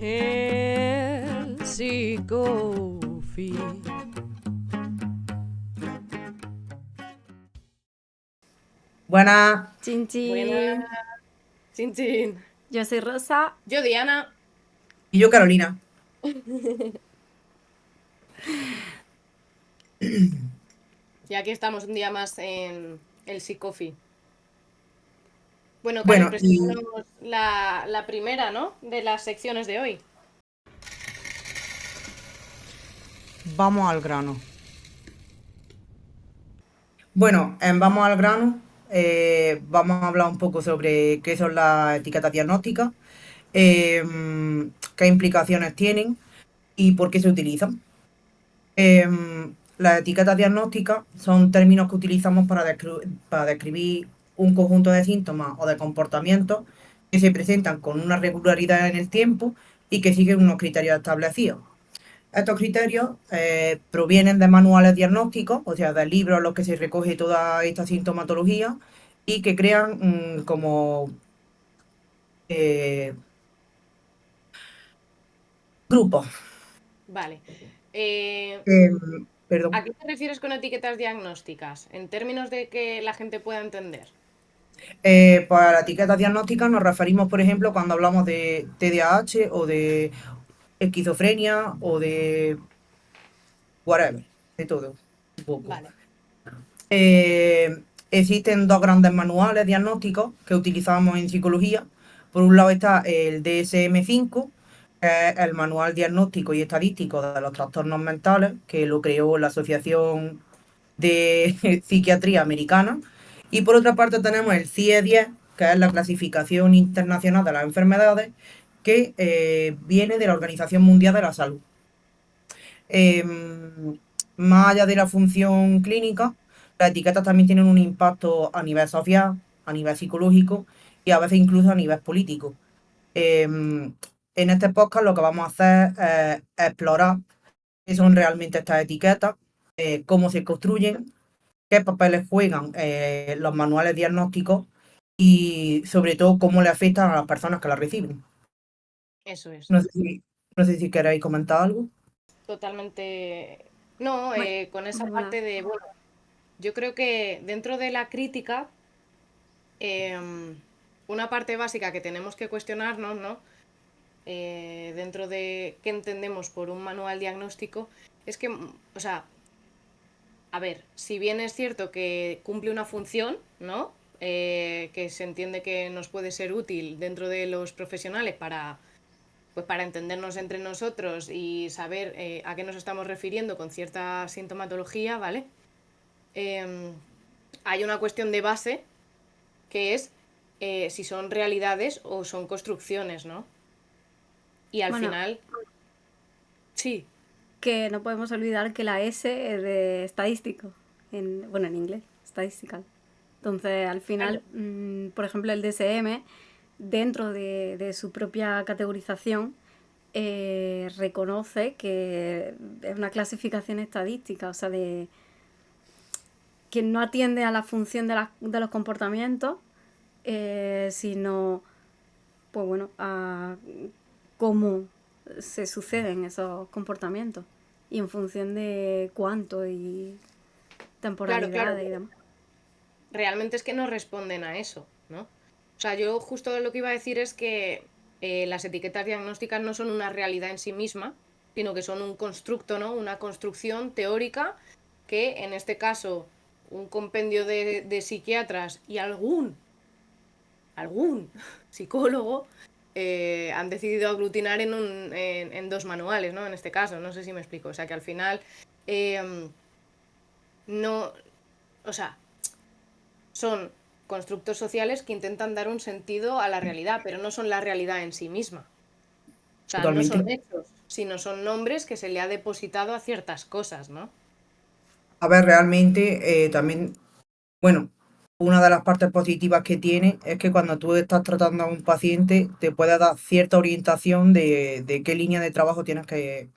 El Psicofi. Buenas, Chin, Buenas, chin. chin chin. Yo soy Rosa. Yo, Diana. y yo Carolina. Y aquí estamos un día más en el Psicofi. Bueno, Cari, Bueno, y preséntanos la primera, ¿no? De las secciones de hoy. vamos al grano. Bueno, vamos al grano. Vamos a hablar un poco sobre qué son las etiquetas diagnósticas, qué implicaciones tienen y por qué se utilizan. Las etiquetas diagnósticas son términos que utilizamos para describir un conjunto de síntomas o de comportamientos que se presentan con una regularidad en el tiempo y que siguen unos criterios establecidos. Estos criterios provienen de manuales diagnósticos, o sea, de libros en los que se recoge toda esta sintomatología y que crean como eh, grupos. Vale. Eh, ¿A Perdón. qué te refieres con etiquetas diagnósticas? En términos de que la gente pueda entender. Para la etiqueta diagnóstica nos referimos, por ejemplo, cuando hablamos de TDAH o de esquizofrenia o de whatever, de todo, un poco. Vale. Existen dos grandes manuales diagnósticos que utilizamos en psicología. Por un lado está el DSM-5, que es el Manual Diagnóstico y Estadístico de los Trastornos Mentales, que lo creó la Asociación de Psiquiatría Americana. Y por otra parte tenemos el CIE-10, que es la Clasificación Internacional de las Enfermedades, que viene de la Organización Mundial de la Salud. Eh, Más allá de la función clínica, las etiquetas también tienen un impacto a nivel social, a nivel psicológico y a veces incluso a nivel político. En este podcast lo que vamos a hacer es explorar qué son realmente estas etiquetas, cómo se construyen, qué papeles juegan los manuales diagnósticos y sobre todo cómo le afectan a las personas que las reciben. Eso es. No sé no sé si queréis comentar algo. Totalmente. No, Muy, con esa muy buena. parte de, bueno, yo creo que dentro de la crítica, una parte básica que tenemos que cuestionarnos, ¿no? Dentro de qué entendemos por un manual diagnóstico, es que, o sea, a ver, si bien es cierto que cumple una función, ¿no? Que se entiende que nos puede ser útil dentro de los profesionales para, pues para entendernos entre nosotros y saber a qué nos estamos refiriendo con cierta sintomatología, ¿vale? Eh, Hay una cuestión de base que es si son realidades o son construcciones, ¿no? Y al Bueno, final, sí, que no podemos olvidar que la S es de estadístico. Bueno, en inglés, statistical. Entonces, al claro, final, por ejemplo, el DSM, dentro de su propia categorización, reconoce que es una clasificación estadística, o sea, que no atiende a la función de los comportamientos, sino, pues bueno, a cómo se suceden esos comportamientos y en función de cuánto y claro, claro. temporalidades y demás. Realmente es que no responden a eso, ¿no? O sea, yo justo lo que iba a decir es que las etiquetas diagnósticas no son una realidad en sí misma, sino que son un constructo, ¿no? Una construcción teórica que, en este caso, un compendio de psiquiatras y algún psicólogo han decidido aglutinar en dos manuales, ¿no? En este caso, no sé si me explico. O sea, que al final eh, no, o sea, son constructos sociales que intentan dar un sentido a la realidad, pero no son la realidad en sí misma. O sea, no son Totalmente. hechos, sino son nombres que se le ha depositado a ciertas cosas, ¿no? A ver, realmente también, bueno, una de las partes positivas que tiene es que cuando tú estás tratando a un paciente te puede dar cierta orientación de qué línea de trabajo tienes que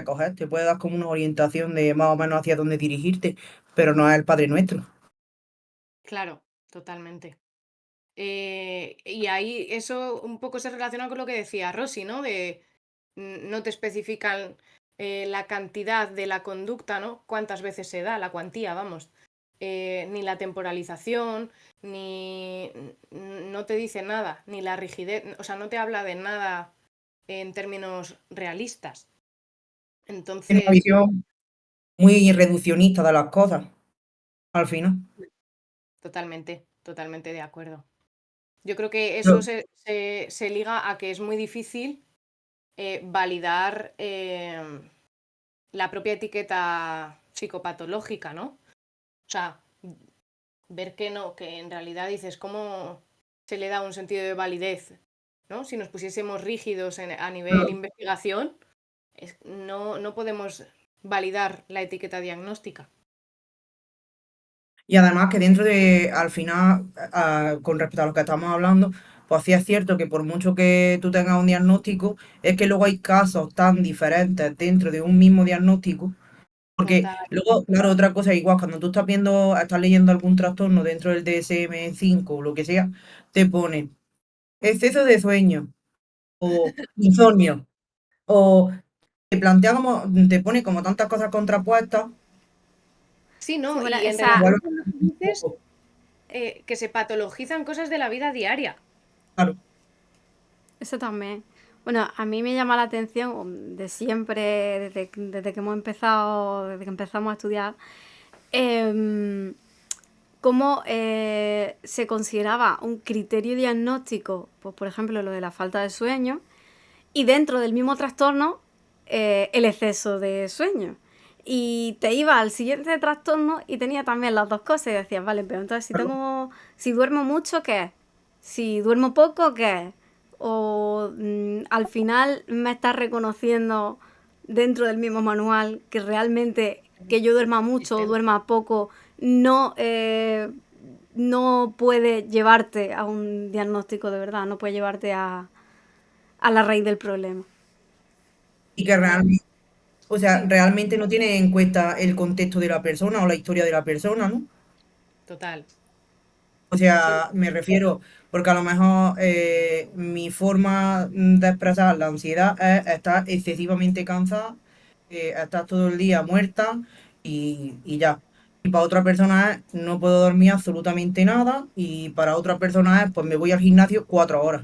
coger, te puede dar como una orientación de más o menos hacia dónde dirigirte, pero no es el Padre Nuestro. Claro, totalmente. Y ahí eso un poco se relaciona con lo que decía Rosy, ¿no? no te especifican la cantidad de la conducta, ¿no? Cuántas veces se da, la cuantía, vamos. Ni la temporalización, no te dice nada, ni la rigidez, o sea, no te habla de nada en términos realistas. Tiene una Entonces, visión muy reduccionista de las cosas, al final. totalmente, totalmente de acuerdo. Yo creo que eso Pero, se liga a que es muy difícil validar la propia etiqueta psicopatológica, ¿no? O sea, ver que no, que en realidad dices, ¿cómo se le da un sentido de validez? ¿No? Si nos pusiésemos rígidos a nivel investigación, no podemos validar la etiqueta diagnóstica. y además que dentro de, al final, con respecto a lo que estamos hablando, pues sí es cierto que por mucho que tú tengas un diagnóstico, es que luego hay casos tan diferentes dentro de un mismo diagnóstico. Porque Total. luego, claro, otra cosa, igual cuando tú estás leyendo algún trastorno dentro del DSM-5 o lo que sea, te pone exceso de sueño o insomnio o te pone como tantas cosas contrapuestas. Sí, Sí, ¿no? bueno, Y en esa, relación Igual con lo que un dices, poco, que se patologizan cosas de la vida diaria. claro. eso también. Bueno, a mí me llama la atención de siempre, desde que hemos empezado, desde que empezamos a estudiar, em, cómo se consideraba un criterio diagnóstico, pues por ejemplo lo de la falta de sueño, y dentro del mismo trastorno el exceso de sueño. Y te iba al siguiente trastorno y tenía también las dos cosas y decías, vale, pero entonces si duermo mucho, ¿qué es? Si duermo poco, ¿qué es? O al final me estás reconociendo dentro del mismo manual que realmente que yo duerma mucho o duerma poco no, no puede llevarte a un diagnóstico de verdad, no puede llevarte a la raíz del problema. Y que No, realmente, o sea, sí, realmente no tiene en cuenta el contexto de la persona o la historia de la persona, ¿no? total. O Sí, sea, me refiero, porque a lo mejor mi forma de expresar la ansiedad es estar excesivamente cansada, estar todo el día muerta y ya. Y para otra persona es no puedo dormir absolutamente nada y para otra persona es pues me voy al gimnasio 4 horas.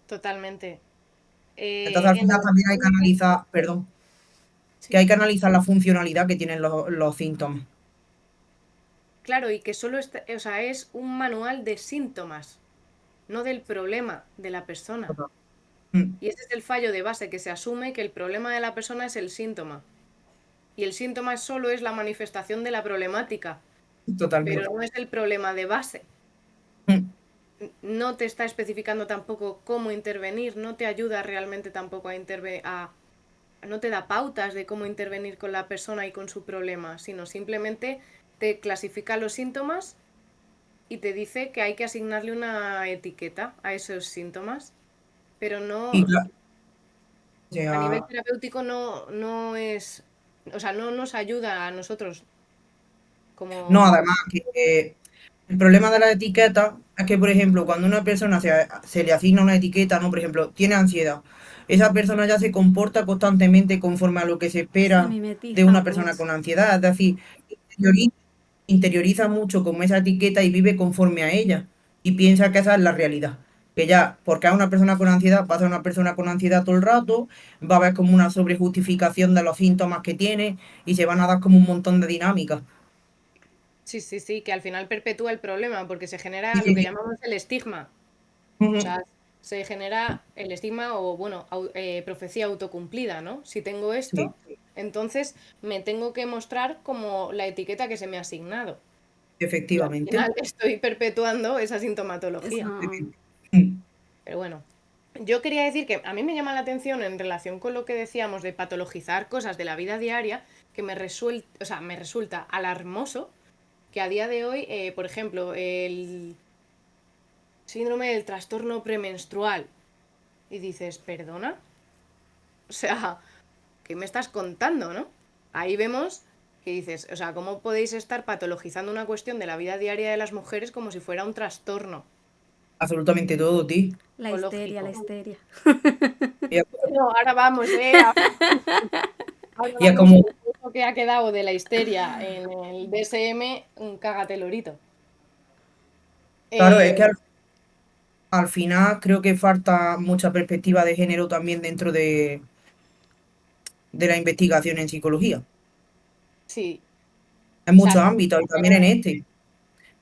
totalmente. Entonces al En final también hay que relación con esto, analizar, perdón, que sí, hay que analizar la funcionalidad que tienen los síntomas. claro, y que solo o sea, es un manual de síntomas, no del problema de la persona. Mm, Y ese es el fallo de base, que se asume que el problema de la persona es el síntoma. Y el síntoma solo es la manifestación de la problemática, pero totalmente. no es el problema de base. Mm, No te está especificando tampoco cómo intervenir, no te ayuda realmente tampoco a intervenir, no te da pautas de cómo intervenir con la persona y con su problema, sino simplemente te clasifica los síntomas y te dice que hay que asignarle una etiqueta a esos síntomas, pero y no, claro, o a nivel sea, terapéutico no es, o sea, no nos ayuda a nosotros no, como... además que el problema de la etiqueta es que, por ejemplo, cuando a una persona se le asigna una etiqueta, ¿no? Por ejemplo, tiene ansiedad, esa persona ya se comporta constantemente conforme a lo que se Se espera de mimetizan una persona mucho. con ansiedad, es decir, interiori- interioriza mucho como esa etiqueta y vive conforme a ella y piensa que esa es la realidad. Que ya, porque a una persona con ansiedad, va a ser una persona con ansiedad todo el rato, va a haber como una sobrejustificación de los síntomas que tiene y se van a dar como un montón de dinámicas. Sí, sí, sí, que al final perpetúa el problema porque se Sí, genera lo sí, que sí. llamamos el estigma. O Ujú. sea, se genera el estigma o, bueno, profecía autocumplida, ¿no? Si tengo Sí, esto, entonces me tengo que mostrar como la etiqueta que se me ha asignado. Y al efectivamente. final estoy perpetuando esa sintomatología. Esa, Mm. Pero bueno, yo quería decir que a mí me llama la atención en relación con lo que decíamos de patologizar cosas de la vida diaria, que o sea, me resulta alarmoso que a día de hoy, por ejemplo, el síndrome del trastorno premenstrual, y dices, ¿perdona? O sea, ¿qué me estás contando, no? Ahí vemos que dices, o sea, ¿cómo podéis estar patologizando una cuestión de la vida diaria de las mujeres como si fuera un trastorno Absolutamente todo, ti. la histeria, la psicológico? histeria. Y es, No, ahora vamos, ahora y es vamos, como, lo que ha quedado de la histeria en el DSM, cágate lorito. claro, es que Eh, al final creo que falta mucha perspectiva de género también dentro de la investigación en psicología, sí, en o sea, muchos ámbitos y también en este.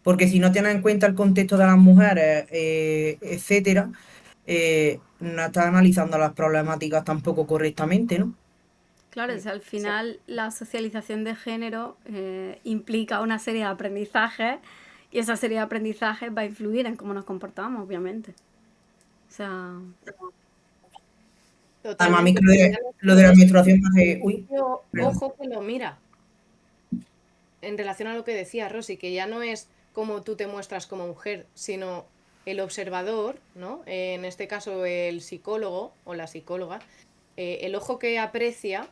Porque si no tienes en cuenta el contexto de las mujeres, etcétera, no estás analizando las problemáticas tampoco correctamente, ¿no? Claro, o sea, al final la socialización de género implica una serie de aprendizajes y esa serie de aprendizajes va a influir en cómo nos comportamos, obviamente. O sea, Además, a mí totalmente. que lo Y de, ya no lo solo de la eso, menstruación me el hace... Uy, propio perdón. ojo que lo mira, en relación a lo que decía Rosy, que ya no es cómo tú te muestras como mujer, sino el observador, ¿no? En este caso el psicólogo o la psicóloga, el ojo que aprecia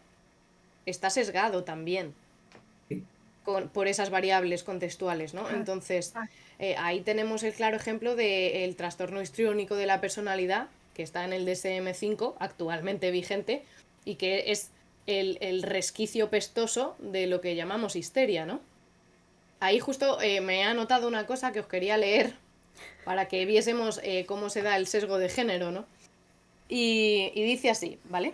está sesgado también por esas variables contextuales, ¿no? Entonces, ahí tenemos el claro ejemplo del trastorno histriónico de la personalidad, que está en el DSM-5, actualmente vigente, y que es el resquicio pestoso de lo que llamamos histeria, ¿no? Ahí justo me he anotado una cosa que os quería leer para que viésemos cómo se da el sesgo de género, ¿no? Y dice así, ¿vale?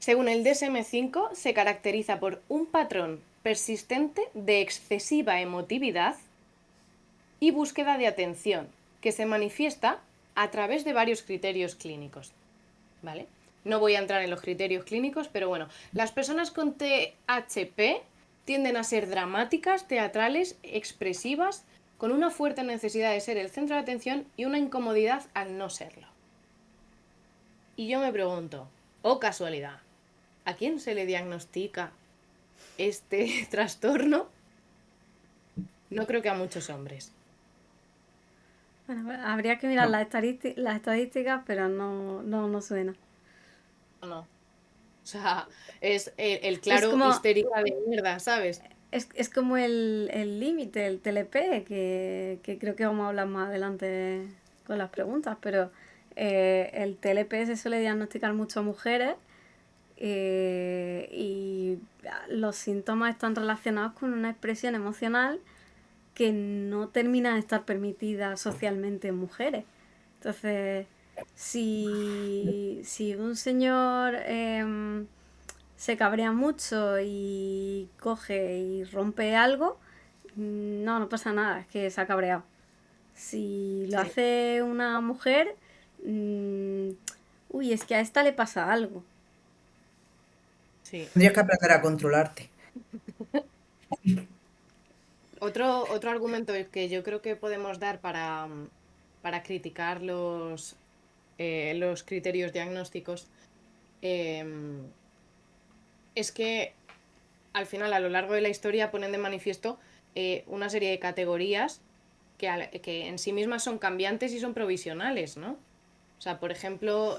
Según el DSM-5, se caracteriza por un patrón persistente de excesiva emotividad y búsqueda de atención, que se manifiesta a través de varios criterios clínicos, ¿vale? No voy a entrar en los criterios clínicos, pero bueno, las personas con THP tienden a ser dramáticas, teatrales, expresivas, con una fuerte necesidad de ser el centro de atención y una incomodidad al no serlo. Y yo me pregunto, oh casualidad, ¿a quién se le diagnostica este trastorno? No creo que a muchos hombres. bueno, habría que mirar No. las estadísticas, pero no suena. No. O sea, es el Es claro como, histérica de mierda, ¿sabes? es como el límite, el TLP, que creo que vamos a hablar más adelante con las preguntas, pero el TLP se suele diagnosticar mucho a mujeres y los síntomas están relacionados con una expresión emocional que no termina de estar permitida socialmente en mujeres. Entonces, si un señor se cabrea mucho y coge y rompe algo, no pasa nada, es que se ha cabreado. Si lo Sí, hace una mujer, mmm, uy, es que a esta le pasa algo. sí. Tendrías que aprender a controlarte. Otro argumento que yo creo que podemos dar para criticar los criterios diagnósticos es que al final, a lo largo de la historia, ponen de manifiesto una serie de categorías que en sí mismas son cambiantes y son provisionales, ¿no? O sea, por ejemplo,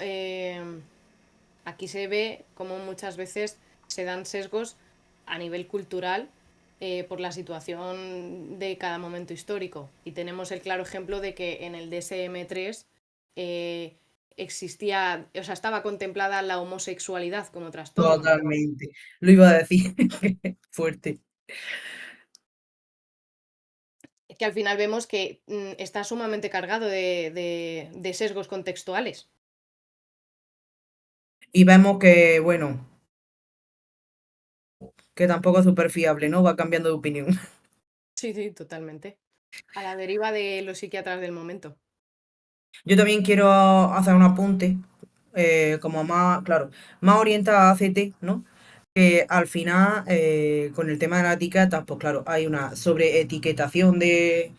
aquí se ve como muchas veces se dan sesgos a nivel cultural por la situación de cada momento histórico. Y tenemos el claro ejemplo de que en el DSM-3 existía, o sea, estaba contemplada la homosexualidad como trastorno. Totalmente. Lo iba a decir. Fuerte. Que al final vemos que está sumamente cargado de sesgos contextuales. Y vemos que, bueno, que tampoco es súper fiable, ¿no? Va cambiando de opinión. Sí, sí, totalmente. A la deriva de los psiquiatras del momento. Yo también quiero hacer un apunte, como más, claro, más orientada a ACT, ¿no? Que al final, con el tema de las etiquetas, pues claro, hay una sobreetiquetación de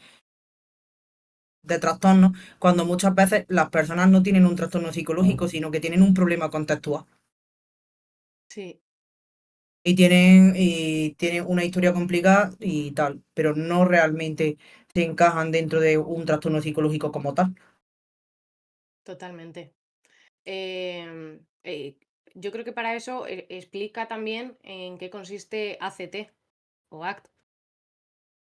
trastornos, cuando muchas veces las personas no tienen un trastorno psicológico, sino que tienen un problema contextual. Sí, Y tienen una historia complicada y tal, pero no realmente se encajan dentro de un trastorno psicológico como tal. totalmente. Em, eh, yo creo que para eso explica también en qué consiste ACT o ACT.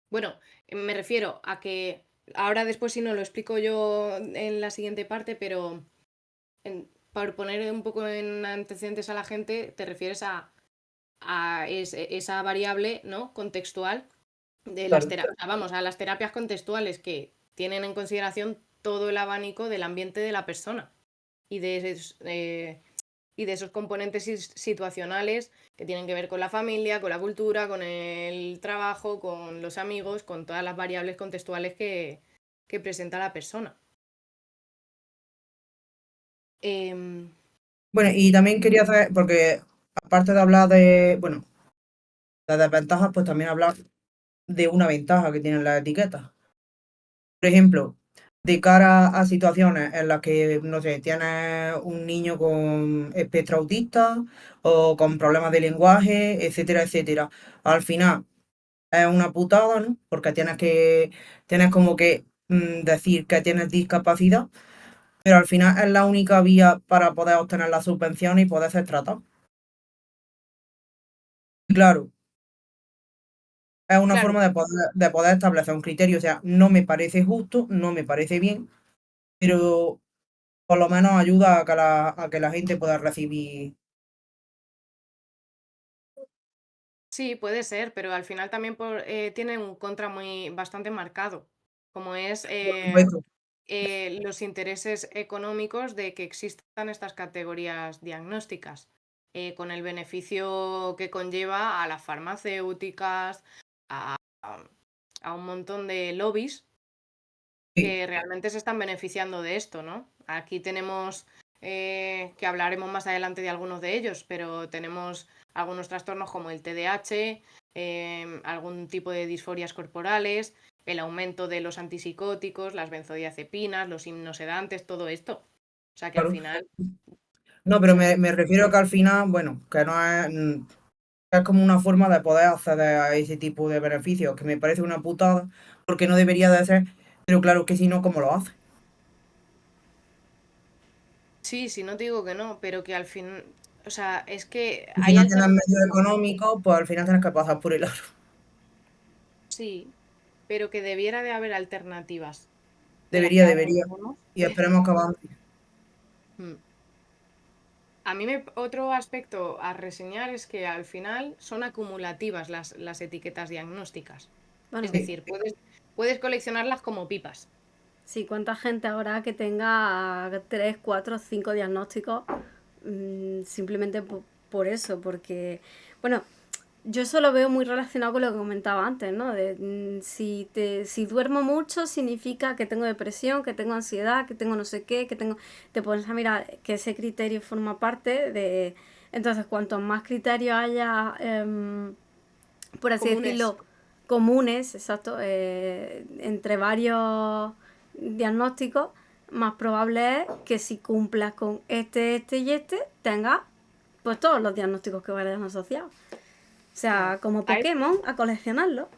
Bueno, me refiero a que ahora después si no lo explico yo en la siguiente parte, pero por poner un poco en antecedentes a la gente, te refieres a esa variable, ¿no? Contextual de las Claro, terapias, vamos, a las terapias contextuales que tienen en consideración todo el abanico del ambiente de la persona y y de esos componentes situacionales que tienen que ver con la familia, con la cultura, con el trabajo, con los amigos, con todas las variables contextuales que presenta la persona. Em, bueno, y también quería hacer, porque aparte de hablar de, bueno, de desventajas, pues también hablar de una ventaja que tienen las etiquetas. Por ejemplo, de cara a situaciones en las que, no sé, tienes un niño con espectro autista o con problemas de lenguaje, etcétera, etcétera. Al final es una putada, ¿no? Porque tienes como que decir que tienes discapacidad, pero al final es la única vía para poder obtener la subvención y poder ser tratado. Y claro, es una claro, forma de poder establecer un criterio. O sea, no me parece justo, no me parece bien, pero por lo menos ayuda a que la gente pueda recibir. sí, puede ser, pero al final también tiene un contra bastante marcado, como es Por supuesto. los intereses económicos de que existan estas categorías diagnósticas, con el beneficio que conlleva a las farmacéuticas, a, a un montón de lobbies Sí, que realmente se están beneficiando de esto, ¿no? Aquí tenemos, que hablaremos más adelante de algunos de ellos, pero tenemos algunos trastornos como el TDAH, algún tipo de disforias corporales, el aumento de los antipsicóticos, las benzodiazepinas, los hipnosedantes, todo esto. O sea que al claro. final, No, o pero sea, me refiero a que al final, bueno, que no es, es como una forma de poder acceder a ese tipo de beneficios, que me parece una putada, porque no debería de ser, pero claro que si no, ¿cómo lo hace? sí, sí, no te digo que no, pero que al fin, o sea, es que Y si hay no tienes alternativas, medios económicos, pues al final tienes que pasar por el aro. sí, pero que debiera de haber alternativas de las que Debería, ahora no debería. tenemos. Y esperemos que avance. Mm. A mí otro aspecto a reseñar es que al final son acumulativas las etiquetas diagnósticas. Es Bueno, Sí, decir, puedes coleccionarlas como pipas. sí, cuánta gente ahora que tenga 3, 4, 5 diagnósticos simplemente por eso, porque, bueno, yo eso lo veo muy relacionado con lo que comentaba antes, ¿no? Si duermo mucho significa que tengo depresión, que tengo ansiedad, que tengo no sé qué, que tengo... Te pones a mirar que ese criterio forma parte de... Entonces, cuanto más criterios haya, por así Comunes. decirlo, comunes, exacto, entre varios diagnósticos, más probable es que si cumplas con este y este, tengas pues todos los diagnósticos que vayan asociados. O Claro. sea, como A esto, Pokémon, a coleccionarlo.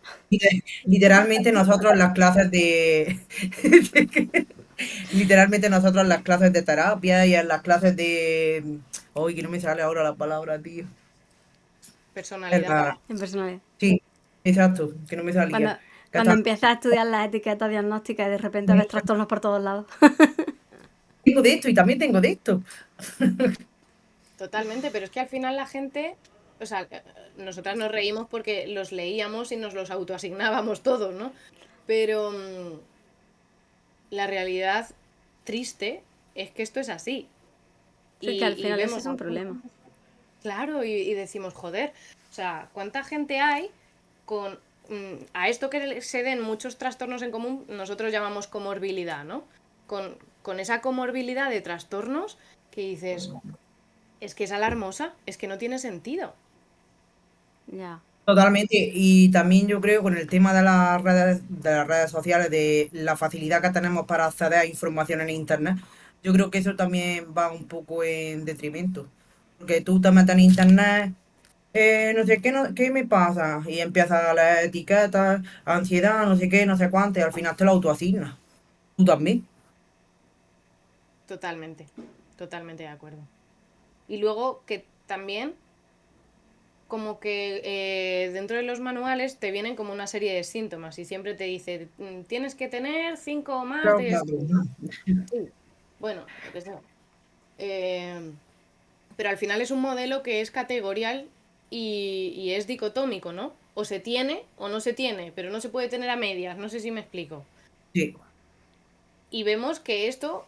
literalmente nosotros las clases de... Literalmente nosotros en las clases de terapia y en las clases de... Uy, que no me sale ahora la palabra, tío. En personalidad. la- En personalidad. Sí, exacto, que no me Cuando, salía. Que cuando hasta empiezas a estudiar las etiquetas diagnósticas y de repente ves trastornos por todos lados. tengo de esto y también tengo de esto. Totalmente, pero es que al final la gente, o sea, nosotras nos reímos porque los leíamos y nos los autoasignábamos todos, ¿no? Pero la realidad triste es que esto es así. Sí, que al Y final ese vemos es un problema. claro, y decimos, joder, o sea, ¿cuánta gente hay con... a esto que se den muchos trastornos en común, nosotros llamamos comorbilidad, ¿no? Con esa comorbilidad de trastornos que dices, es que es alarmosa, es que no tiene sentido. Ya. Totalmente. Y también yo creo con el tema de las redes sociales, de la facilidad que tenemos para acceder a información en internet, yo creo que eso también va un poco en detrimento. Porque tú te metes en internet, no sé qué, qué me pasa, y empiezas a leer etiquetas, ansiedad, no sé qué, no sé cuánto, y al final te lo autoasignas. Tú también. Totalmente, totalmente de acuerdo. Y luego que también como que dentro de los manuales te vienen como una serie de síntomas y siempre te dice, tienes que tener 5 o más Claro, de claro. esto. Sí. Bueno, lo que sea. Eh, pero al final es un modelo que es categorial y es dicotómico, ¿no? O se tiene o no se tiene, pero no se puede tener a medias, no sé si me explico. Sí, Y vemos que esto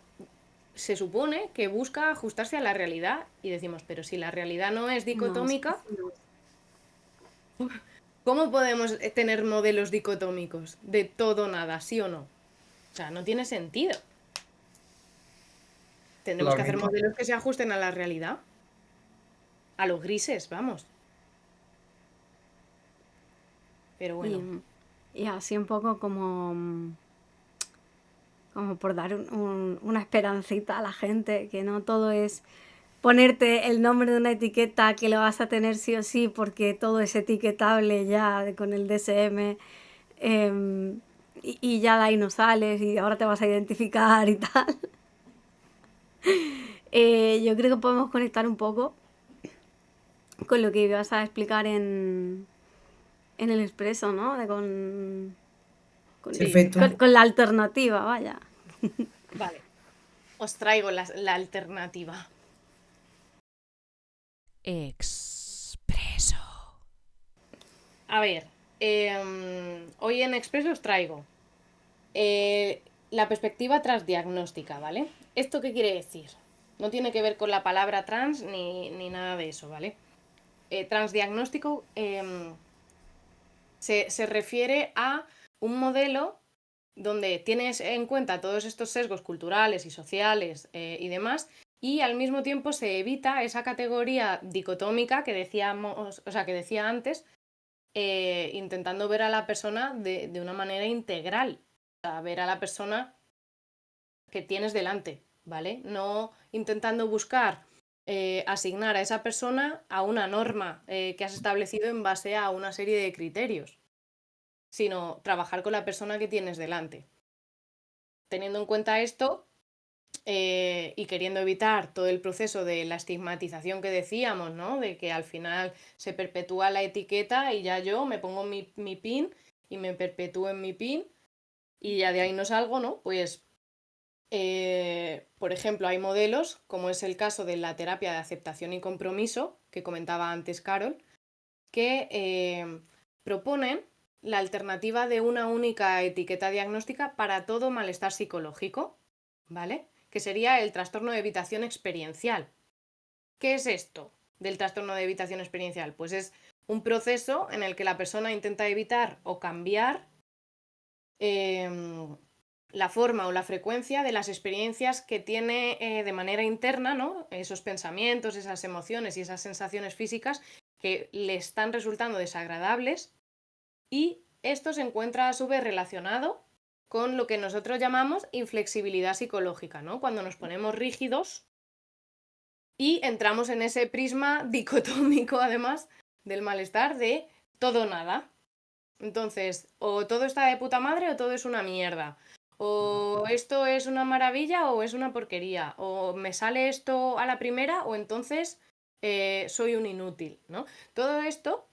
se supone que busca ajustarse a la realidad y decimos, pero si la realidad no es No, sí, dicotómica, sí, no. ¿cómo podemos tener modelos dicotómicos de todo o nada, sí o no? O sea, no tiene sentido. Tendremos que hacer totalmente. modelos que se ajusten a la realidad, a los grises, vamos. Pero Y, bueno, y así un poco como, como por dar una esperancita a la gente, que no todo es ponerte el nombre de una etiqueta que lo vas a tener sí o sí porque todo es etiquetable ya con el DSM, y ya de ahí no sales y ahora te vas a identificar y tal. Yo creo que podemos conectar un poco con lo que ibas a explicar en el expreso, ¿no? sí, Perfecto. Con la alternativa, vaya. vale. Os traigo la alternativa. Expreso. A ver, hoy en Expreso os traigo la perspectiva transdiagnóstica, ¿vale? ¿Esto qué quiere decir? No tiene que ver con la palabra trans ni nada de eso, ¿vale? Transdiagnóstico se refiere a un modelo donde tienes en cuenta todos estos sesgos culturales y sociales y demás, y al mismo tiempo se evita esa categoría dicotómica que decíamos, o sea, que decía antes, intentando ver a la persona de una manera integral, o sea, ver a la persona que tienes delante, ¿vale? No intentando buscar asignar a esa persona a una norma que has establecido en base a una serie de criterios, sino trabajar con la persona que tienes delante. Teniendo en cuenta esto, y queriendo evitar todo el proceso de la estigmatización que decíamos, ¿no? De que al final se perpetúa la etiqueta y ya yo me pongo mi pin y me perpetúo en mi pin y ya de ahí no salgo, ¿no? Pues, por ejemplo, hay modelos, como es el caso de la terapia de aceptación y compromiso, que comentaba antes Carol, que proponen la alternativa de una única etiqueta diagnóstica para todo malestar psicológico, ¿vale? Que sería el trastorno de evitación experiencial. ¿Qué es esto del trastorno de evitación experiencial? Pues es un proceso en el que la persona intenta evitar o cambiar la forma o la frecuencia de las experiencias que tiene de manera interna, ¿no? Esos pensamientos, esas emociones y esas sensaciones físicas que le están resultando desagradables, y esto se encuentra a su vez relacionado con lo que nosotros llamamos inflexibilidad psicológica, ¿no? Cuando nos ponemos rígidos y entramos en ese prisma dicotómico, además, del malestar de todo o nada. Entonces, o todo está de puta madre o todo es una mierda. O esto es una maravilla o es una porquería. O me sale esto a la primera o entonces soy un inútil, ¿no? Todo esto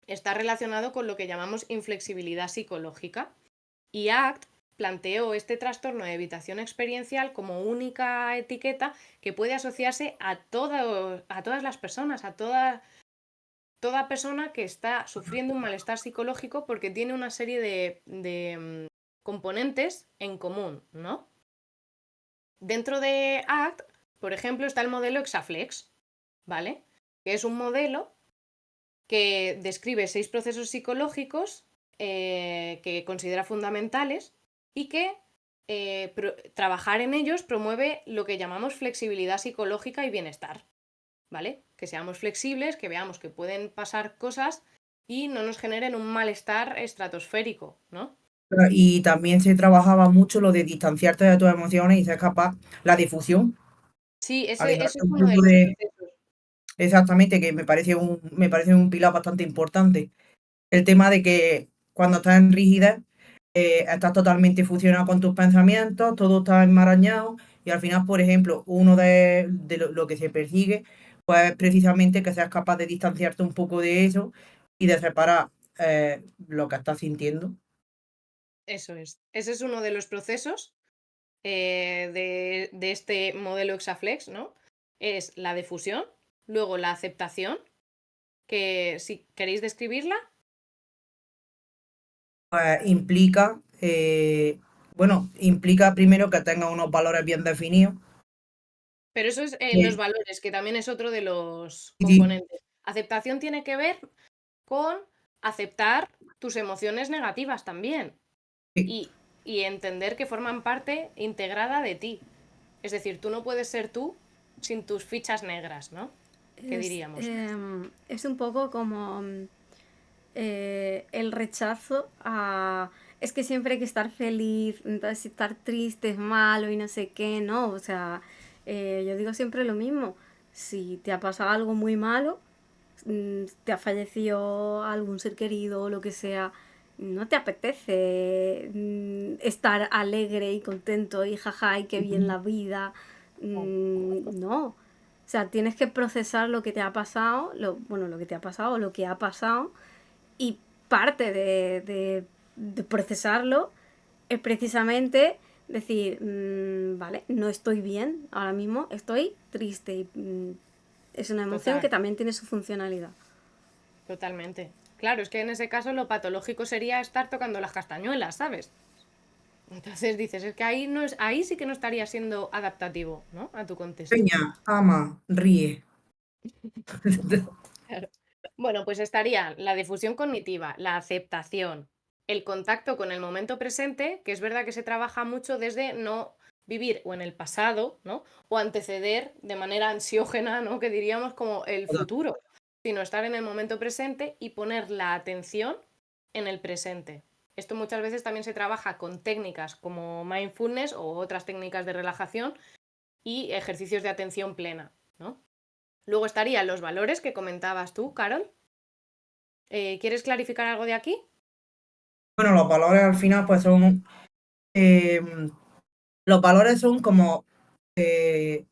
está relacionado con lo que llamamos inflexibilidad psicológica. Y ACT planteó este trastorno de evitación experiencial como única etiqueta que puede asociarse a todas las personas, a toda persona que está sufriendo un malestar psicológico porque tiene una serie de componentes en común, ¿no? Dentro de ACT, por ejemplo, está el modelo Exaflex, ¿vale? Que es un modelo que describe 6 procesos psicológicos que considera fundamentales y que trabajar en ellos promueve lo que llamamos flexibilidad psicológica y bienestar, ¿vale? Que seamos flexibles, que veamos que pueden pasar cosas y no nos generen un malestar estratosférico, ¿no? Y también se trabajaba mucho lo de distanciarte de tus emociones y ser capaz, la difusión, Sí, ese alejarte es un uno de poco los de, procesos. exactamente, que me parece un pilar bastante importante. El tema de que cuando estás en rigidez, estás totalmente fusionado con tus pensamientos, todo está enmarañado y al final, por ejemplo, uno de lo que se persigue, pues es precisamente que seas capaz de distanciarte un poco de eso y de separar lo que estás sintiendo. Eso es. Ese es uno de los procesos de este modelo Exaflex, ¿no? es la difusión, luego la aceptación, que si queréis describirla. Pues implica, implica primero que tenga unos valores bien definidos. Pero eso es los Que- valores, que también es otro de los y- componentes. Aceptación tiene que ver con aceptar tus emociones negativas también y- y entender que forman parte integrada de ti. Es decir, tú no puedes ser tú sin tus fichas negras, ¿no? ¿Qué diríamos? Es un poco como el rechazo a... Es que siempre hay que estar feliz, entonces si estar triste es malo y no sé qué, ¿no? O sea, yo digo siempre lo mismo. Si te ha pasado algo muy malo, te ha fallecido algún ser querido o lo que sea, no te apetece estar alegre y contento y jaja y qué bien la vida. No. O sea, tienes que procesar lo que te ha pasado, lo que te ha pasado, lo que ha pasado, y parte de procesarlo es precisamente decir, vale, no estoy bien ahora mismo, estoy triste y es una emoción que Total, también tiene su funcionalidad. totalmente. Claro, es que en ese caso lo patológico sería estar tocando las castañuelas, ¿sabes? Entonces dices, es que ahí no es, ahí sí que no estaría siendo adaptativo, ¿no? A tu contexto. Peña, ama, ríe. Claro. Bueno, pues estaría la difusión cognitiva, la aceptación, el contacto con el momento presente, que es verdad que se trabaja mucho desde no vivir o en el pasado, ¿no? O anteceder de manera ansiógena, ¿no? Que diríamos como el futuro, sino estar en el momento presente y poner la atención en el presente. Esto muchas veces también se trabaja con técnicas como mindfulness o otras técnicas de relajación y ejercicios de atención plena, ¿no? Luego estarían los valores que comentabas tú, Carol. ¿Quieres clarificar algo de aquí? Bueno, los valores al final pues son, eh, los valores son como, es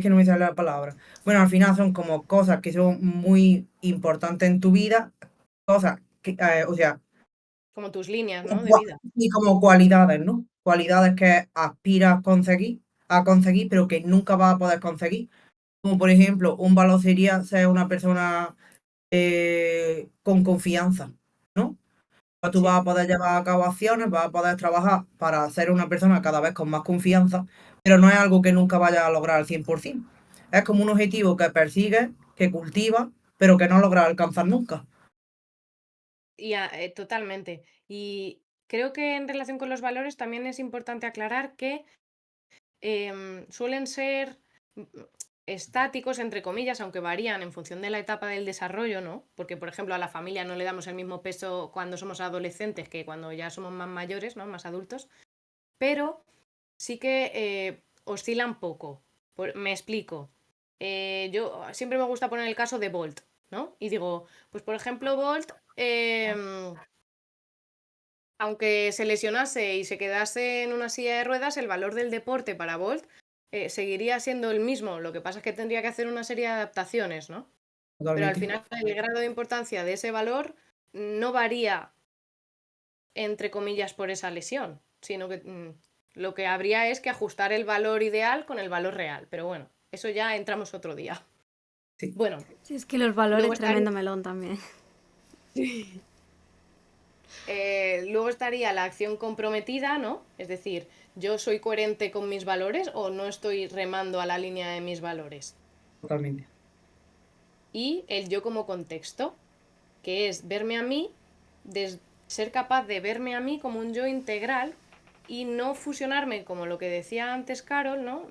que no me sale la palabra. Bueno, al final son como cosas que son muy importantes en tu vida, cosas que, o sea, Como tus líneas, ¿no? De vida. y como cualidades, ¿no? Cualidades que aspiras a conseguir, pero que nunca vas a poder conseguir. Como por ejemplo, un valor sería ser una persona con confianza, ¿no? Pues tú vas Sí. a poder llevar a cabo acciones, vas a poder trabajar para ser una persona cada vez con más confianza, pero no es algo que nunca vayas a lograr al 100%. Es como un objetivo que persigues, que cultivas, pero que no logras alcanzar nunca. Totalmente. Y creo que en relación con los valores también es importante aclarar que suelen ser estáticos, entre comillas, aunque varían en función de la etapa del desarrollo, ¿no? Porque, por ejemplo, a la familia no le damos el mismo peso cuando somos adolescentes que cuando ya somos más mayores, ¿no? Más adultos. Pero sí que oscilan poco. Me explico. Yo siempre me gusta poner el caso de Bolt, ¿no? Y digo, pues por ejemplo, Bolt, aunque se lesionase y se quedase en una silla de ruedas, el valor del deporte para Bolt seguiría siendo el mismo. Lo que pasa es que tendría que hacer una serie de adaptaciones, ¿no? Pero al Totalmente. final el grado de importancia de ese valor no varía, entre comillas, por esa lesión, sino que lo que habría es que ajustar el valor ideal con el valor real. Pero bueno, eso ya entramos otro día. Sí. Bueno, Sí, es que los valores, luego tremendo estaría, melón también. luego estaría la acción comprometida, ¿no? Es decir, yo soy coherente con mis valores o no estoy remando a la línea de mis valores. Totalmente. Y el yo como contexto, que es verme a mí, ser capaz de verme a mí como un yo integral y no fusionarme, como lo que decía antes Carol, ¿no?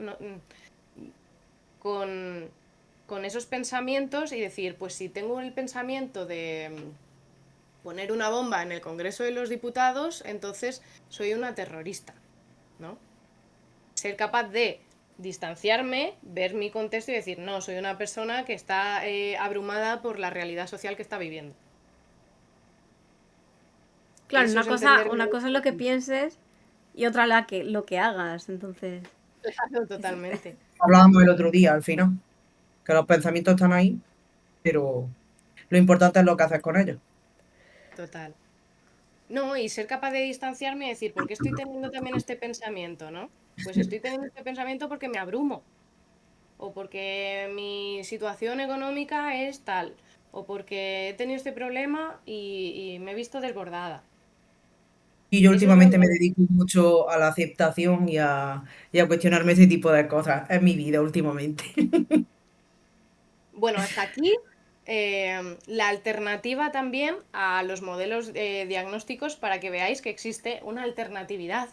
Con, con esos pensamientos y decir, pues si tengo el pensamiento de poner una bomba en el Congreso de los Diputados, entonces soy una terrorista, ¿no? Ser capaz de distanciarme, ver mi contexto y decir, no, soy una persona que está abrumada por la realidad social que está viviendo. Claro, Eso es entenderme una cosa es lo que pienses y otra lo que hagas. Entonces, claro, totalmente. Hablábamos el otro día, al final, que los pensamientos están ahí, pero lo importante es lo que haces con ellos. Total. No, y ser capaz de distanciarme y decir, ¿por qué estoy teniendo también este pensamiento, no? Pues estoy teniendo este pensamiento porque me abrumo. o porque mi situación económica es tal, o porque he tenido este problema y me he visto desbordada. Y yo Eso es lo últimamente me que... dedico mucho a la aceptación y a cuestionarme ese tipo de cosas en mi vida últimamente. Bueno, hasta aquí la alternativa también a los modelos diagnósticos para que veáis que existe una alternatividad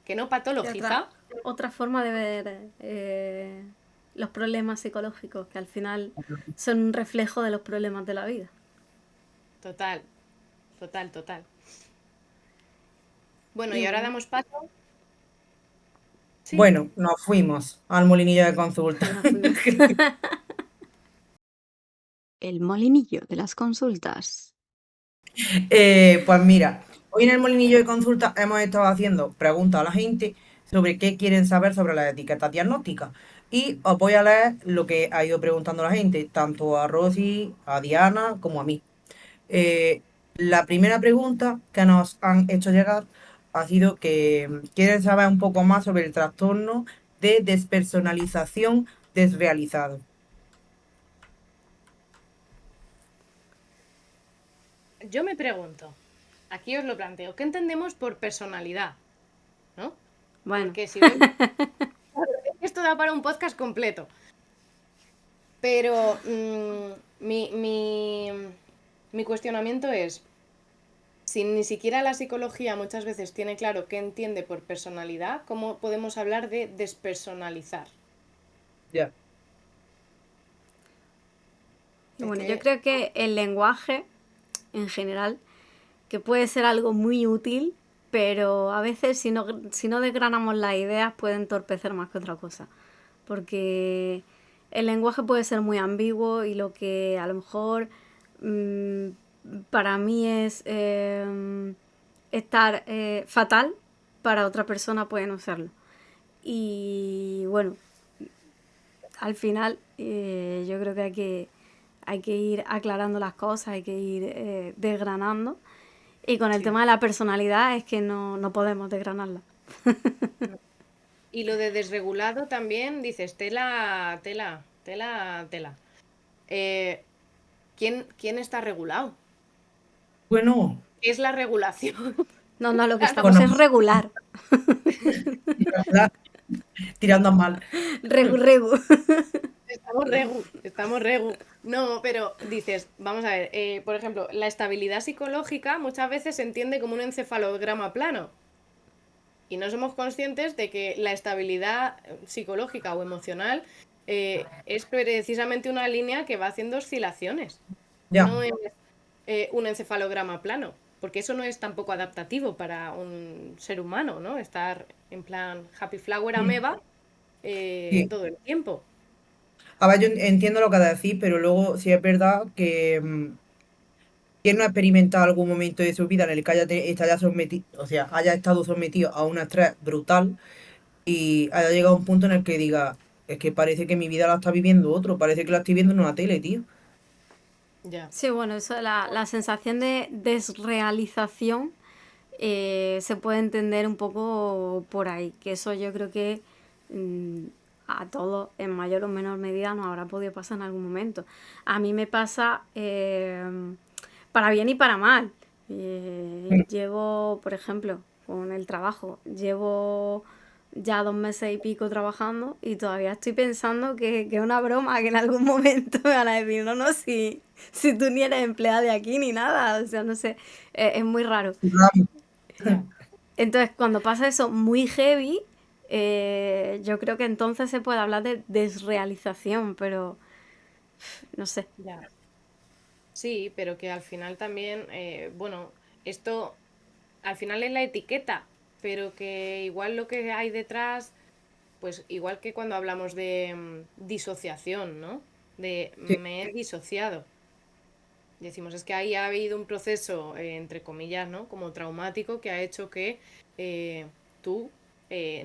que no Sí, patologiza. otra forma de ver los problemas psicológicos, que al final son un reflejo de los problemas de la vida. Total, total, total. Bueno, Y y ahora bueno, damos paso. Sí. Bueno, nos fuimos al molinillo de consulta. nos fuimos. El molinillo de las consultas. Pues mira, hoy en el molinillo de consulta hemos estado haciendo preguntas a la gente sobre qué quieren saber sobre las etiquetas diagnósticas. Y os voy a leer lo que ha ido preguntando la gente, tanto a Rosy, a Diana como a mí. La primera pregunta que nos han hecho llegar ha sido que quieren saber un poco más sobre el trastorno de despersonalización desrealizado. Yo me pregunto, aquí os lo planteo, ¿qué entendemos por personalidad? ¿No? Bueno, Porque si vemos, esto da para un podcast completo. Pero mi cuestionamiento es, si ni siquiera la psicología muchas veces tiene claro qué entiende por personalidad, ¿cómo podemos hablar de despersonalizar? Ya. y Es bueno, yo que, creo que el lenguaje en general, que puede ser algo muy útil, pero a veces si no desgranamos las ideas puede entorpecer más que otra cosa. Porque el lenguaje puede ser muy ambiguo y lo que a lo mejor mmm, para mí es estar fatal, para otra persona puede no serlo. Y bueno, al final yo creo que hay que ir aclarando las cosas, hay que ir desgranando. Y con el sí. tema de la personalidad es que no podemos desgranarla. Y lo de desregulado también dices, tela, tela, tela, tela. Eh, ¿quién está regulado? Bueno, ¿Qué es la regulación? No, lo que Claro, estamos bueno, es regular. tirando a mal. Regu. estamos regu. No, pero dices, vamos a ver, por ejemplo, la estabilidad psicológica muchas veces se entiende como un encefalograma plano. Y no somos conscientes de que la estabilidad psicológica o emocional es precisamente una línea que va haciendo oscilaciones. Ya. No es un encefalograma plano, porque eso no es tampoco adaptativo para un ser humano, ¿no? Estar en plan happy flower Sí. ameba Sí. todo el tiempo. A ver, yo entiendo lo que decís, pero luego sí es verdad que quien no ha experimentado algún momento de su vida en el que haya sometido, o sea, haya estado sometido a un estrés brutal y haya llegado a un punto en el que diga, es que parece que mi vida la está viviendo otro, parece que la estoy viendo en una tele, tío. Ya. Sí, bueno, eso, la sensación de desrealización se puede entender un poco por ahí, que eso yo creo que mm, a todos en mayor o menor medida nos habrá podido pasar en algún momento. A mí me pasa para bien y para mal. Llevo, por ejemplo, con el trabajo, llevo ya 2 meses y pico trabajando y todavía estoy pensando que es una broma, que en algún momento me van a decir, no, si tú ni eres empleada de aquí ni nada, o sea, no sé, es muy raro. Claro. Entonces, cuando pasa eso muy heavy, yo creo que entonces se puede hablar de desrealización, pero no sé. Ya. Sí, pero que al final también, bueno, esto al final es la etiqueta, pero que igual lo que hay detrás, pues igual que cuando hablamos de disociación, ¿no? De Sí, me he disociado. Decimos, es que ahí ha habido un proceso, entre comillas, ¿no? Como traumático que ha hecho que tú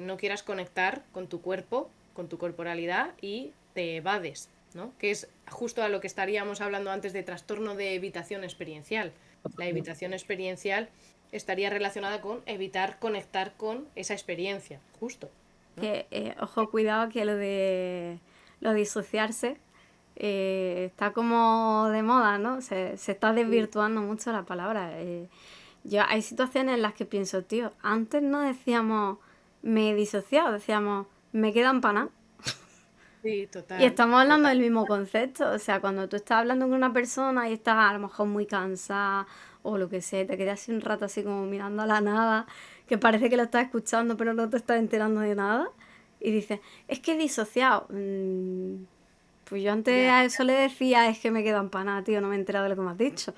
no quieras conectar con tu cuerpo, con tu corporalidad y te evades, ¿no? Que es justo a lo que estaríamos hablando antes de trastorno de evitación experiencial. La evitación experiencial estaría relacionada con evitar conectar con esa experiencia, justo, ¿no? Que, ojo, cuidado que lo disociarse está como de moda, ¿no? Se está desvirtuando mucho la palabra. Hay situaciones en las que pienso, tío, antes no decíamos me he disociado, decíamos me queda empanada. Sí, Y total, estamos hablando total. del mismo concepto, o sea, cuando tú estás hablando con una persona y estás a lo mejor muy cansada o lo que sea, te quedas así un rato así como mirando a la nada, que parece que lo estás escuchando pero no te estás enterando de nada, y dices, es que he disociado. Pues yo antes Ya. a eso le decía, es que me queda empanada, tío, no me he enterado de lo que me has dicho.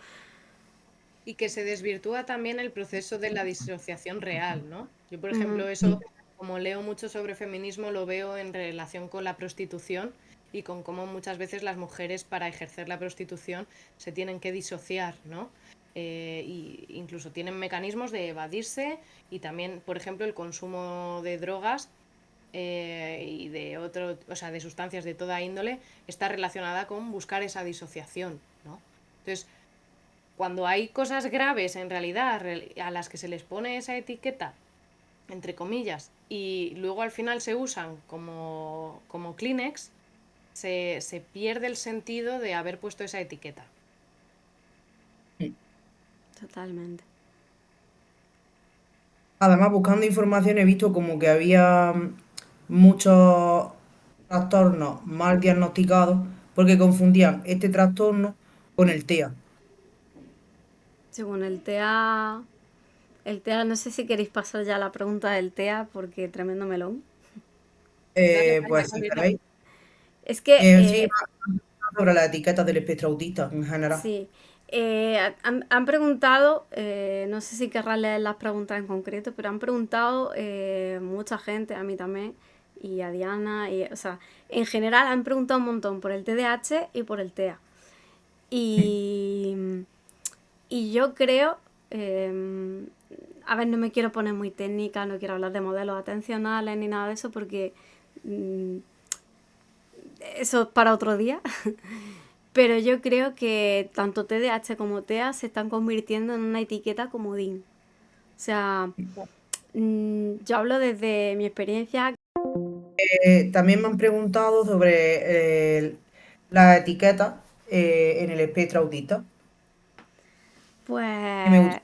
Y que se desvirtúa también el proceso de la disociación real, ¿no? Yo, por Ujú. ejemplo, eso, como leo mucho sobre feminismo, lo veo en relación con la prostitución y con cómo muchas veces las mujeres para ejercer la prostitución se tienen que disociar, ¿no? Y incluso tienen mecanismos de evadirse y también, por ejemplo, el consumo de drogas y de otro, o sea, de sustancias de toda índole está relacionada con buscar esa disociación, ¿no? Entonces, cuando hay cosas graves en realidad a las que se les pone esa etiqueta, entre comillas, y luego al final se usan como Kleenex, se pierde el sentido de haber puesto esa etiqueta. Totalmente. Además, buscando información he visto como que había muchos trastornos mal diagnosticados porque confundían este trastorno con el TEA. Según el TEA, no sé si queréis pasar ya a la pregunta del TEA porque tremendo melón. Dale, dale, Pues si Carolina. queréis, Es que sí, más sobre las etiquetas del espectro autista en general. sí, han preguntado, no sé si querrás leer las preguntas en concreto, pero han preguntado mucha gente, a mí también, y a Diana, y, o sea, en general han preguntado un montón por el TDAH y por el TEA. Y, y yo creo, a ver, no me quiero poner muy técnica, no quiero hablar de modelos atencionales ni nada de eso, porque mm, eso es para otro día. Pero yo creo que tanto TDAH como TEA se están convirtiendo en una etiqueta comodín. O sea, yo hablo desde mi experiencia, También me han preguntado sobre las etiquetas en el espectro autista. Y me pues, gustaría.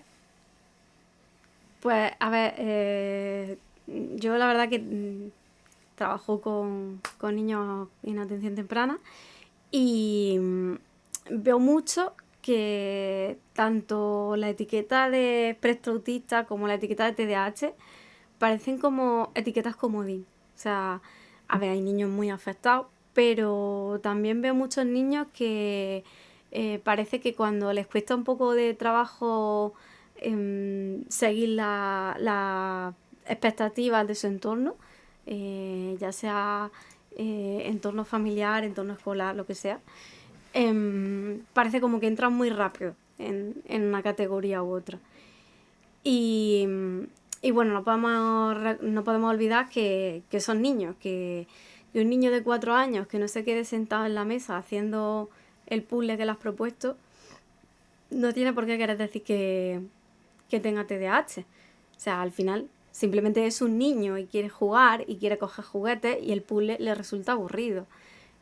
pues a ver, yo la verdad que trabajo con niños en atención temprana y veo mucho que tanto la etiqueta de espectro autista como la etiqueta de TDAH parecen como etiquetas comodín. O sea, a ver, hay niños muy afectados, pero también veo muchos niños que parece que cuando les cuesta un poco de trabajo seguir las expectativas de su entorno, ya sea entorno familiar, entorno escolar, lo que sea, parece como que entran muy rápido en una categoría u otra. Y, y bueno, no podemos olvidar que son niños, que un niño de 4 años que no se quede sentado en la mesa haciendo el puzzle que le has propuesto, no tiene por qué querer decir que tenga TDAH. O sea, al final simplemente es un niño y quiere jugar y quiere coger juguetes y el puzzle le resulta aburrido.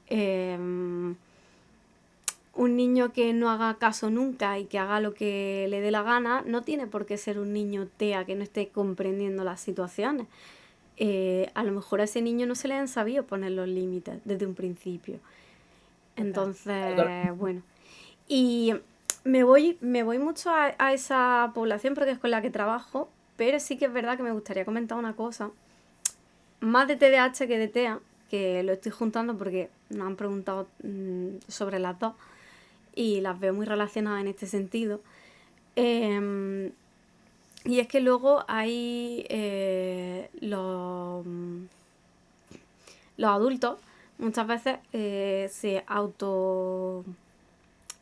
Eh, un niño que no haga caso nunca y que haga lo que le dé la gana, no tiene por qué ser un niño TEA que no esté comprendiendo las situaciones. A lo mejor a ese niño no se le han sabido poner los límites desde un principio. Total. Entonces, bueno. Y me voy mucho a esa población porque es con la que trabajo, pero sí que es verdad que me gustaría comentar una cosa, más de TDAH que de TEA, que lo estoy juntando porque nos han preguntado sobre las dos y las veo muy relacionadas en este sentido. Eh, y es que luego hay los adultos muchas veces se auto...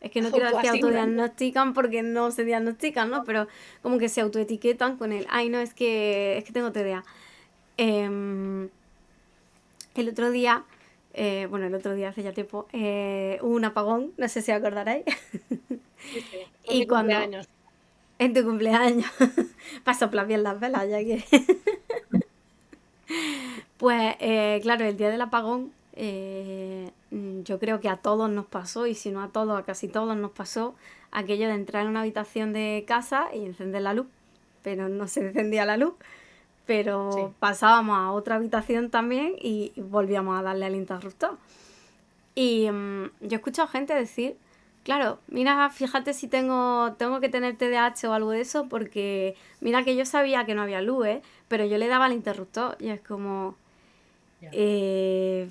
Es que no quiero decir Autoasignan. autodiagnostican porque no se diagnostican, ¿no? Pero como que se autoetiquetan con el, ay, no, es que tengo TDA. Eh, el otro día, bueno, el otro día hace ya tiempo, hubo un apagón, no sé si acordaréis. Sí, sí. Fue Y mi cuando cumpleaños. en tu cumpleaños, para soplar bien las velas, ya que. Pues, claro, el día del apagón, yo creo que a todos nos pasó, y si no a todos, a casi todos nos pasó, aquello de entrar en una habitación de casa y encender la luz, pero no se encendía la luz, pero Sí. pasábamos a otra habitación también y volvíamos a darle al interruptor. Y yo he escuchado gente decir, claro, mira, fíjate si tengo que tener TDAH o algo de eso, porque mira que yo sabía que no había luz, ¿eh? Pero yo le daba al interruptor y es como, Ya. eh,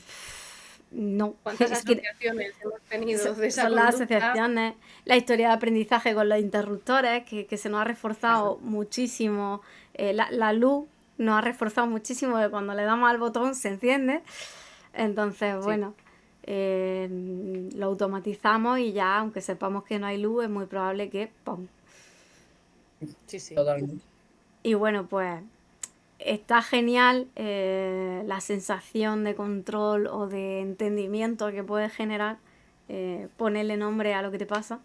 no, ¿Cuántas es que asociaciones hemos tenido de esa son las conducta? asociaciones, la historia de aprendizaje con los interruptores, que se nos ha reforzado Eso. muchísimo, la luz nos ha reforzado muchísimo de cuando le damos al botón se enciende, entonces Sí, bueno, lo automatizamos y ya, aunque sepamos que no hay luz, es muy probable que ¡pum! sí, sí. Totalmente. Y bueno, pues está genial la sensación de control o de entendimiento que puede generar ponerle nombre a lo que te pasa.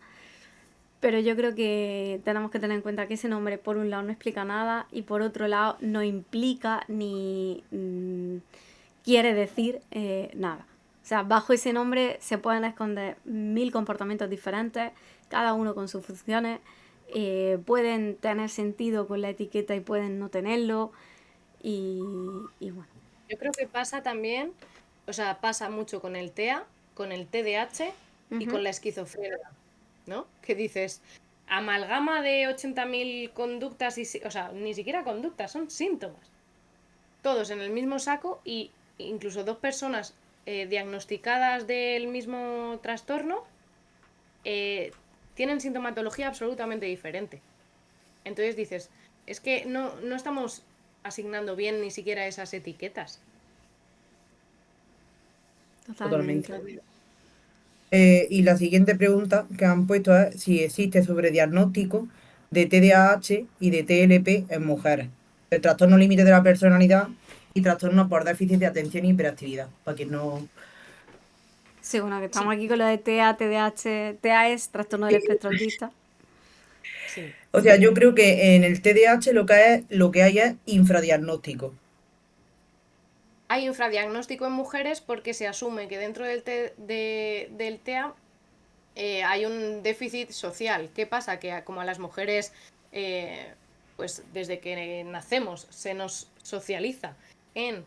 Pero yo creo que tenemos que tener en cuenta que ese nombre, por un lado, no explica nada y por otro lado, no implica ni quiere decir nada. O sea, bajo ese nombre se pueden esconder 1000 comportamientos diferentes, cada uno con sus funciones. Pueden tener sentido con la etiqueta y pueden no tenerlo. Y, y bueno, Yo creo que pasa también, o sea, pasa mucho con el TEA, con el TDAH y ujú. con la esquizofrenia, ¿no? Que dices, amalgama de 80.000 conductas o sea, ni siquiera conductas, son síntomas. Todos en el mismo saco y incluso dos personas diagnosticadas del mismo trastorno eh, tienen sintomatología absolutamente diferente. Entonces dices, es que no estamos asignando bien ni siquiera esas etiquetas. Totalmente. Totalmente. Y la siguiente pregunta que han puesto es si existe sobrediagnóstico de TDAH y de TLP en mujeres. El trastorno límite de la personalidad y trastorno por déficit de atención y hiperactividad. Para quien no. Sí, bueno, que Sí, estamos aquí con lo de TEA, TDAH. TEA es trastorno del espectro autista. sí. O sea, yo creo que en el TDAH lo que hay es infradiagnóstico. Hay infradiagnóstico en mujeres porque se asume que dentro del TEA hay un déficit social. ¿Qué pasa? Que como a las mujeres, eh, pues desde que nacemos se nos socializa en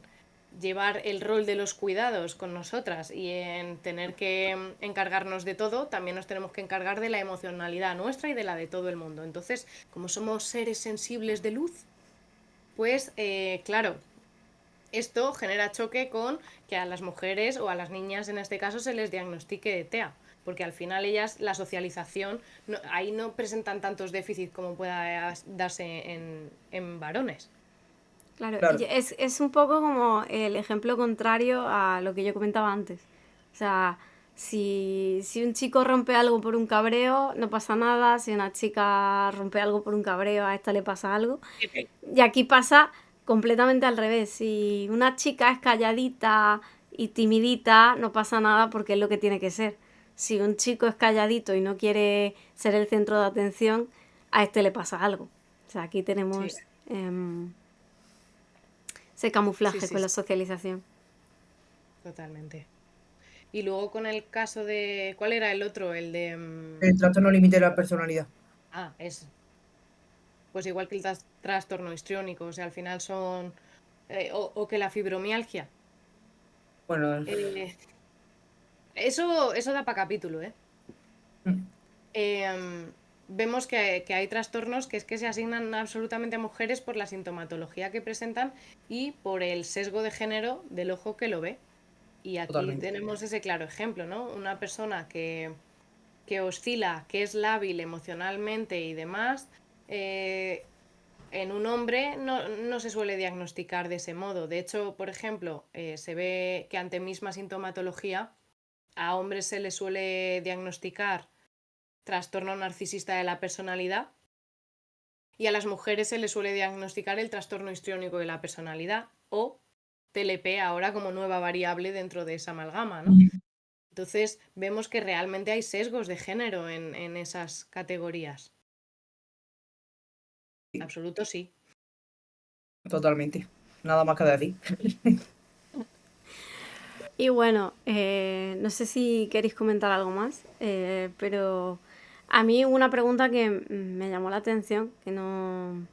llevar el rol de los cuidados con nosotras y en tener que encargarnos de todo, también nos tenemos que encargar de la emocionalidad nuestra y de la de todo el mundo. Entonces, como somos seres sensibles de luz, pues claro, esto genera choque con que a las mujeres o a las niñas en este caso se les diagnostique de TEA, porque al final ellas la socialización, ahí no presentan tantos déficits como pueda darse en varones. Claro, y Claro, es un poco como el ejemplo contrario a lo que yo comentaba antes. O sea, si un chico rompe algo por un cabreo, no pasa nada. Si una chica rompe algo por un cabreo, a esta le pasa algo. Y aquí pasa completamente al revés. Si una chica es calladita y timidita, no pasa nada porque es lo que tiene que ser. Si un chico es calladito y no quiere ser el centro de atención, a este le pasa algo. O sea, aquí Sí, tenemos ese sí, camuflaje sí, con la sí, socialización. totalmente. Y luego con el caso de, ¿cuál era el otro? El de... el trastorno límite de la personalidad. es pues igual que el trastorno histriónico, o sea, al final son... o que la fibromialgia. Bueno, Eh, eso da para capítulo, ¿eh? mm, Vemos que hay trastornos que es que se asignan absolutamente a mujeres por la sintomatología que presentan y por el sesgo de género del ojo que lo ve. Y aquí totalmente. tenemos ese claro ejemplo, ¿no? Una persona que oscila, que es lábil emocionalmente y demás, eh, en un hombre no se suele diagnosticar de ese modo. De hecho, por ejemplo, se ve que ante misma sintomatología a hombres se les suele diagnosticar trastorno narcisista de la personalidad y a las mujeres se les suele diagnosticar el trastorno histriónico de la personalidad o TLP ahora como nueva variable dentro de esa amalgama, ¿no? Ujú. Entonces vemos que realmente hay sesgos de género en esas categorías. Sí, Absoluto sí. totalmente. Nada más que decir. Y bueno, no sé si queréis comentar algo más, pero a mí una pregunta que me llamó la atención, que no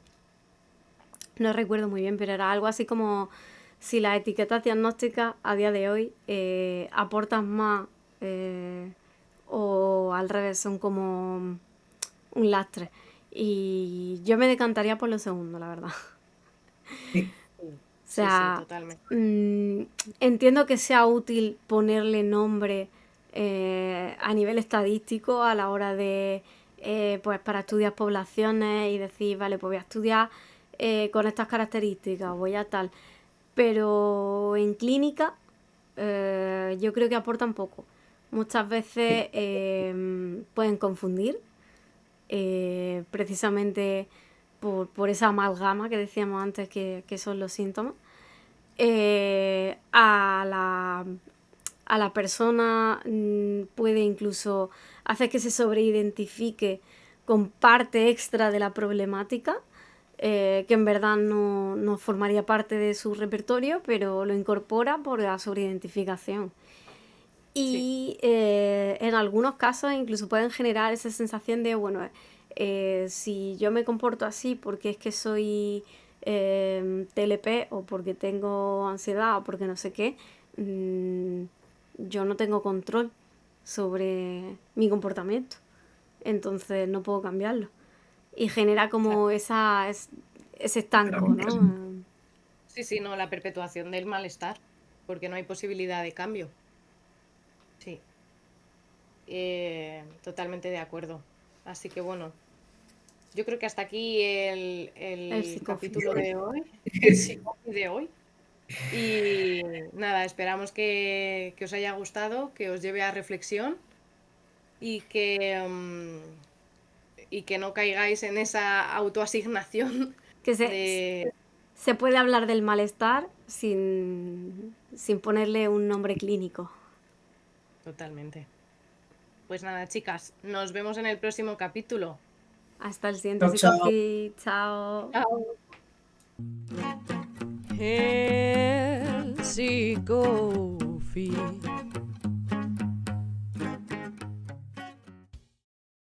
recuerdo muy bien, pero era algo así como si las etiquetas diagnósticas a día de hoy aportan más o al revés, son como un lastre. Y yo me decantaría por lo segundo, la verdad. Sí, O Sí, sí, sea, totalmente. entiendo que sea útil ponerle nombre a nivel estadístico a la hora de, pues para estudiar poblaciones y decir, vale, pues voy a estudiar con estas características, voy a tal. Pero en clínica yo creo que aportan poco. Muchas veces sí, pueden confundir precisamente por esa amalgama que decíamos antes que son los síntomas. A la persona puede incluso hacer que se sobreidentifique con parte extra de la problemática, que en verdad no formaría parte de su repertorio, pero lo incorpora por la sobreidentificación. Sí, Y en algunos casos incluso pueden generar esa sensación de, bueno, si yo me comporto así porque es que soy TLP o porque tengo ansiedad o porque no sé qué, mm, yo no tengo control sobre mi comportamiento. Entonces no puedo cambiarlo. Y genera claro. como ese estanco, ¿no? Sí, sí, no, la perpetuación del malestar, porque no hay posibilidad de cambio. Sí, totalmente de acuerdo. Así que bueno, yo creo que hasta aquí El el capítulo psicofis. de hoy, el psicofi de hoy. Y nada, esperamos que os haya gustado, que os lleve a reflexión y y que no caigáis en esa autoasignación Que de... se puede hablar del malestar sin ponerle un nombre clínico. Totalmente. Pues nada, chicas, nos vemos en el próximo capítulo. Hasta el siguiente chao, chao. psicofi. Chao. Chao. El psicofi.